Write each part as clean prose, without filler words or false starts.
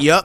Yup,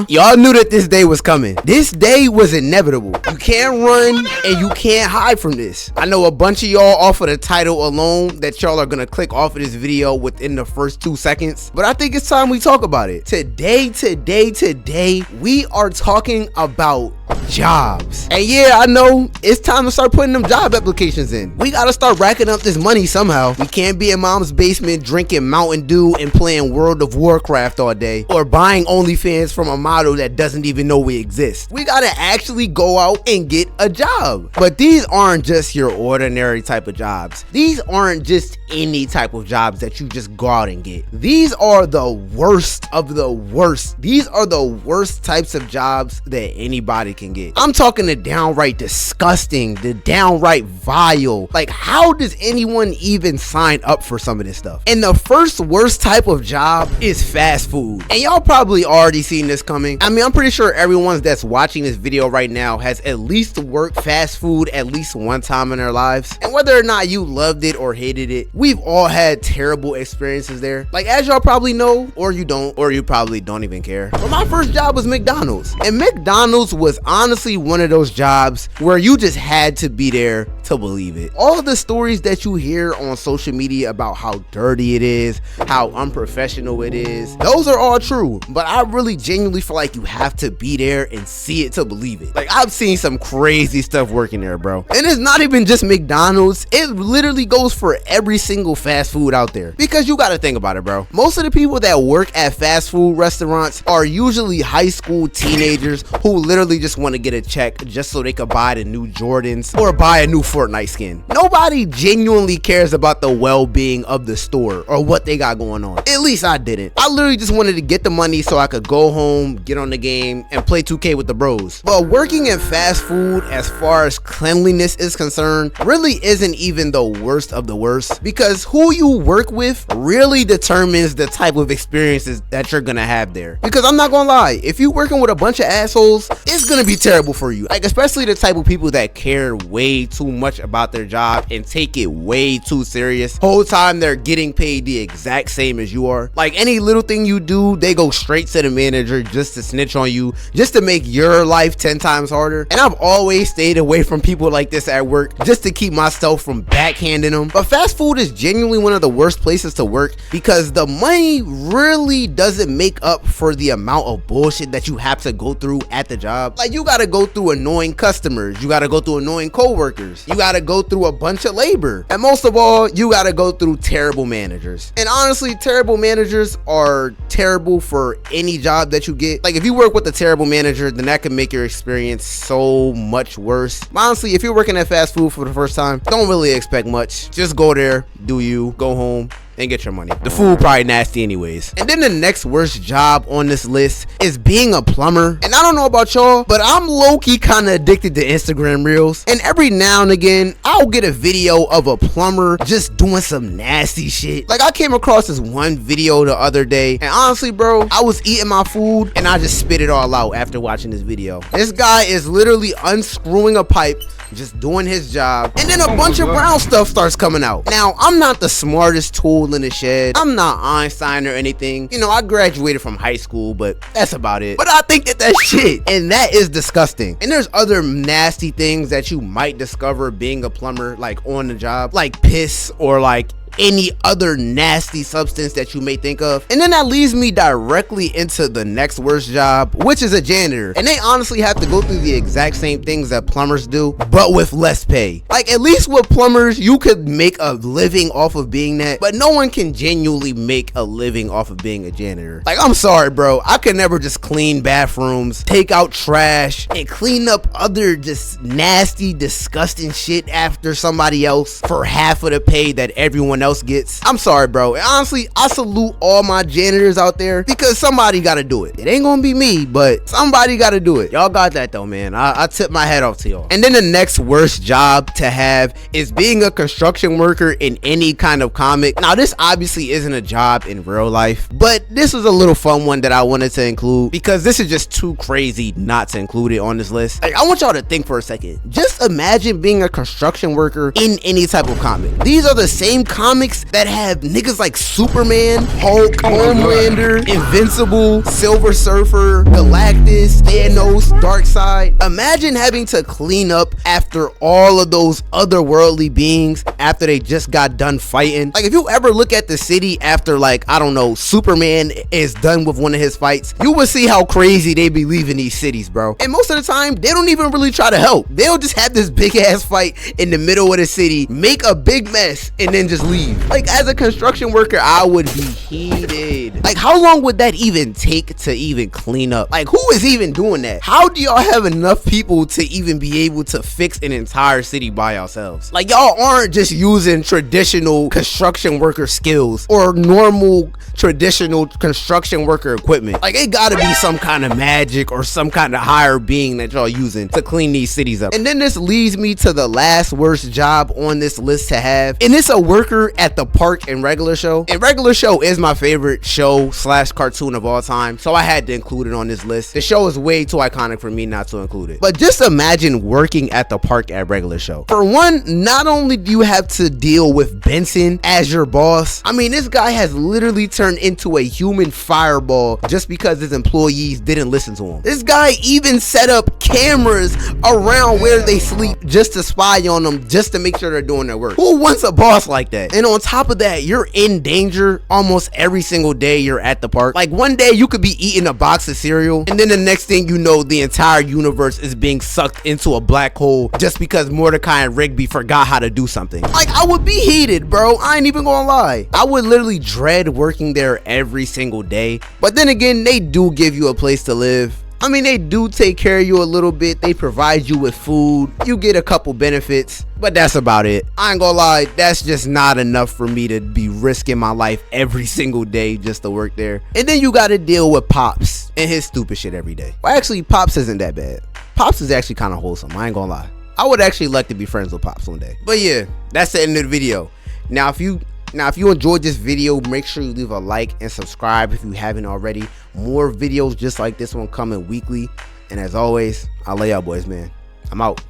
y'all knew that this day was coming. This day was inevitable. You can't run and you can't hide from this. I know a bunch of y'all off of the title alone that y'all are gonna click off of this video within the first 2 seconds, but I think it's time we talk about it. Today, we are talking about jobs. And yeah, I know it's time to start putting them job applications in. We gotta start racking up this money somehow. We can't be in mom's basement drinking Mountain Dew and playing World of Warcraft all day, or buying OnlyFans from a model that doesn't even know we exist. We gotta actually go out and get a job. But these aren't just your ordinary type of jobs. These aren't just any type of jobs that you just go out and get. These are the worst of the worst. These are the worst types of jobs that anybody can get. I'm talking the downright disgusting, the downright vile. Like, how does anyone even sign up for some of this stuff? And the first worst type of job is fast food. And y'all probably already seen this coming. I mean, I'm pretty sure everyone that's watching this video right now has at least worked fast food at least one time in their lives. And whether or not you loved it or hated it, we've all had terrible experiences there. Like, as y'all probably know, or you don't, or you probably don't even care. But my first job was McDonald's. And McDonald's was honestly one of those jobs where you just had to be there to believe it. All of the stories that you hear on social media about how dirty it is, how unprofessional it is, those are all true. But I really genuinely feel like you have to be there and see it to believe it. Like, I've seen some crazy stuff working there, bro. And it's not even just McDonald's. It literally goes for every single fast food out there. Because you gotta think about it, bro. Most of the people that work at fast food restaurants are usually high school teenagers who literally just want to get a check just so they could buy the new Jordans or buy a new Fortnite skin. Nobody genuinely cares about the well-being of the store or what they got going on. At least I didn't. I literally just wanted to get the money so I could go home, get on the game, and play 2K with the bros. But working in fast food, as far as cleanliness is concerned, really isn't even the worst of the worst, because who you work with really determines the type of experiences that you're gonna have there. Because I'm not gonna lie, if you're working with a bunch of assholes, it's gonna be terrible for you. Like, especially the type of people that care way too much about their job and take it way too serious. Whole time they're getting paid the exact same as you are. Like, any little thing you do, they go straight to the manager just to snitch on you, just to make your life 10 times harder. And I've always stayed away from people like this at work just to keep myself from backhanding them. But fast food is genuinely one of the worst places to work because the money really doesn't make up for the amount of bullshit that you have to go through at the job. Like, you gotta go through annoying customers, you gotta go through annoying co-workers, you gotta go through a bunch of labor, and most of all, you gotta go through terrible managers. And honestly, terrible managers are terrible for any job that you get. Like, if you work with a terrible manager, then that can make your experience so much worse. Honestly, if you're working at fast food for the first time, don't really expect much. Just go there, do you, go home, and get your money. The food probably nasty anyways. And then the next worst job on this list is being a plumber. And I don't know about y'all, but I'm low-key kind of addicted to Instagram reels. And every now and again, I'll get a video of a plumber just doing some nasty shit. Like, I came across this one video the other day, and honestly, bro, I was eating my food and I just spit it all out after watching this video. This guy is literally unscrewing a pipe, just doing his job, and then a bunch of brown stuff starts coming out. Now, I'm not the smartest tool in the shed. I'm not Einstein or anything. You know, I graduated from high school, but that's about it. But I think that that's shit, and that is disgusting. And there's other nasty things that you might discover being a plumber, like on the job, like piss or like any other nasty substance that you may think of. And then that leads me directly into the next worst job, which is a janitor. And they honestly have to go through the exact same things that plumbers do, but with less pay. Like, at least with plumbers, you could make a living off of being that, but no one can genuinely make a living off of being a janitor. Like, I'm sorry, bro, I could never just clean bathrooms, take out trash, and clean up other just nasty, disgusting shit after somebody else for half of the pay that everyone else gets. I'm sorry, bro. And honestly, I salute all my janitors out there because somebody gotta do it. It ain't gonna be me, but somebody gotta do it. Y'all got that though, man. I tip my hat off to y'all. And then the next worst job to have is being a construction worker in any kind of comic. Now, this obviously isn't a job in real life, but this was a little fun one that I wanted to include because this is just too crazy not to include it on this list. Like, I want y'all to think for a second. Just imagine being a construction worker in any type of comic. These are the same comic comics that have niggas like Superman, Hulk, Homelander, Invincible, Silver Surfer, Galactus, Thanos, Darkseid. Imagine having to clean up after all of those otherworldly beings after they just got done fighting. Like, if you ever look at the city after, like, I don't know, Superman is done with one of his fights, you will see how crazy they be leaving these cities, bro. And most of the time, they don't even really try to help. They'll just have this big ass fight in the middle of the city, make a big mess, and then just leave. Like, as a construction worker, I would be heated. Like, how long would that even take to even clean up? Like, who is even doing that? How do y'all have enough people to even be able to fix an entire city by yourselves? Like, y'all aren't just using traditional construction worker skills or normal traditional construction worker equipment. Like, it gotta be some kind of magic or some kind of higher being that y'all using to clean these cities up. And then this leads me to the last worst job on this list to have, and it's a worker at the park in Regular Show. And Regular Show is my favorite show slash cartoon of all time, so I had to include it on this list. The show is way too iconic for me not to include it. But just imagine working at the park at Regular Show. For one, not only do you have to deal with Benson as your boss, I mean, this guy has literally turned into a human fireball just because his employees didn't listen to him. This guy even set up cameras around where they sleep just to spy on them, just to make sure they're doing their work. Who wants a boss like that? And on top of that, you're in danger almost every single day you're at the park. Like, one day you could be eating a box of cereal, and then the next thing you know, the entire universe is being sucked into a black hole just because Mordecai and Rigby forgot how to do something. Like, I would be heated, bro. I ain't even gonna lie. I would literally dread working there every single day. But then again, they do give you a place to live. I mean, they do take care of you a little bit. They provide you with food. You get a couple benefits, but that's about it. I ain't gonna lie, that's just not enough for me to be risking my life every single day just to work there. And then you gotta deal with Pops and his stupid shit every day. Well, actually, Pops isn't that bad. Pops is actually kind of wholesome. I ain't gonna lie. I would actually like to be friends with Pops one day. But yeah, that's the end of the video. Now, if you enjoyed this video, make sure you leave a like and subscribe if you haven't already. More videos just like this one coming weekly. And as always, I love y'all boys, man. I'm out.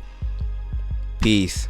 Peace.